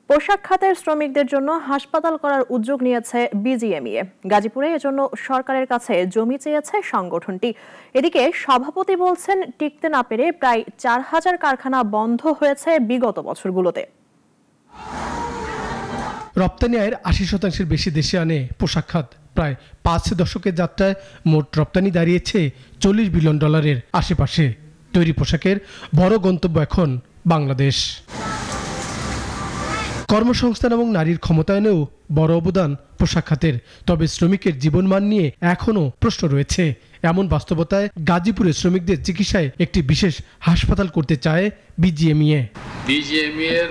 পোশাক খাতের শ্রমিকদের জন্য হাসপাতাল করার উদ্যোগ নিয়েছে বিজিএমইএ। গাজীপুরে এজন্য সরকারের কাছে জমি চেয়েছে সংগঠনটি। এদিকে সভাপতি বলছেন, টিকতে না পেরে প্রায় ৪,০০০ কারখানা বন্ধ হয়েছে বিগত বছরগুলোতে। রপ্তানি আয়ের ৮০% বেশি দেশে আনে পোশাক খাত। প্রায় ৫ দশকের যাত্রায় মোট রপ্তানি দাঁড়িয়েছে $৪০ বিলিয়ন আশেপাশে। তৈরি পোশাকের বড় গন্তব্য এখন বাংলাদেশ। কর্মসংস্থান এবং নারীর ক্ষমতায়নেও বড় অবদান পোশাক খাতের। তবে শ্রমিকের জীবনমান নিয়ে এখনও প্রশ্ন রয়েছে। এমন বাস্তবতায় গাজীপুরে শ্রমিকদের চিকিৎসায় একটি বিশেষ হাসপাতাল করতে চায় বিজিএমইএ। বিজিএমইএর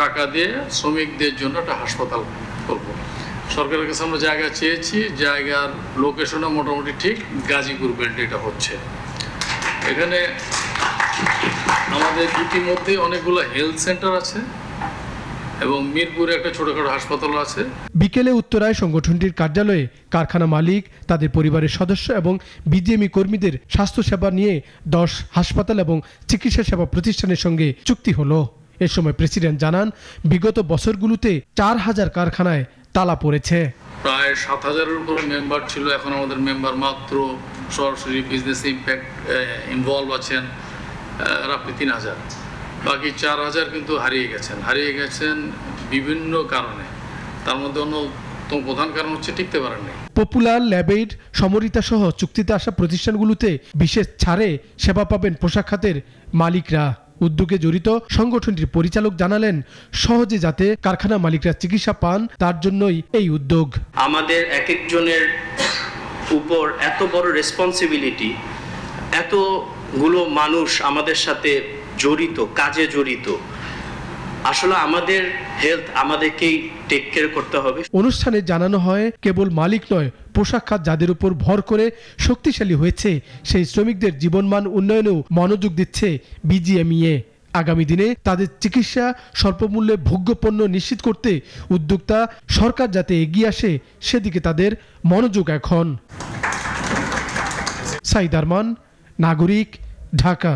টাকা দিয়ে শ্রমিকদের জন্য একটা হাসপাতাল করব। সরকারের কাছে আমরা জায়গা চেয়েছি, জায়গার লোকেশনও মোটামুটি ঠিক, গাজীপুর বেল্টে এটা হচ্ছে। এখানে আমাদের ইতিমধ্যে অনেকগুলো হেলথ সেন্টার আছে এবং মিরপুরে একটা ছোটখাটো হাসপাতাল আছে। বিকেলে উত্তরায় সংগঠনটির কার্যালয়ে কারখানা মালিক, তাদের পরিবারের সদস্য এবং বিজিএমই কর্মীদের স্বাস্থ্যসেবা নিয়ে ১০ হাসপাতাল এবং চিকিৎসা সেবা প্রতিষ্ঠানের সঙ্গে চুক্তি হলো। এ সময় প্রেসিডেন্ট জানান, বিগত বছরগুলোতে ৪,০০০ কারখানায় তালা পড়েছে। প্রায় ৭,০০০-এর উপরে মেম্বার ছিল, এখন আমাদের মেম্বার মাত্র সরাসরি বিজনেস ইম্প্যাক্ট ইনভলভ আছেন প্রায় ৩,০০০। বাকি ৪,০০০ কিন্তু হারিয়ে গেছেন বিভিন্ন কারণে। তার মধ্যে অন্যতম প্রধান কারণ হচ্ছে টিকতে পারেননি। পপুলার, ল্যাবেইড, সমরিতা সহ চুক্তিতে আসা প্রতিষ্ঠানগুলোতে বিশেষ ছাড়ে সেবা পাবেন পোশাক খাতের মালিকরা। উদ্যোগে জড়িত সংগঠনটির পরিচালক জানালেন, সহজে যাতে কারখানা মালিকরা চিকিৎসা পান তার জন্যই এই উদ্যোগ। আমাদের এক একজনের উপর এত বড় রেসপন্সিবিলিটি, এতগুলো মানুষ আমাদের সাথে জড়িত, কাজে জড়িত। আসলে আমাদের হেলথ আমাদেরকেই টেক কেয়ার করতে হবে। অনুষ্ঠানে জানানো হয়, কেবল মালিক নয়, পোশাক খাত যাদের উপর ভর করে শক্তিশালী হয়েছে সেই শ্রমিকদের জীবনমান উন্নয়নেও মনোযোগ দিচ্ছে বিজিএমইএ। আগামী দিনে তাদের চিকিৎসা স্বল্পমূল্যে ভোগ্যপণ্য নিশ্চিত করতে উদ্যোক্তা সরকার যাতে এগিয়ে আসে সেদিকে তাদের মনোযোগ এখন। সাইদ আরমান, নাগরিক, ঢাকা।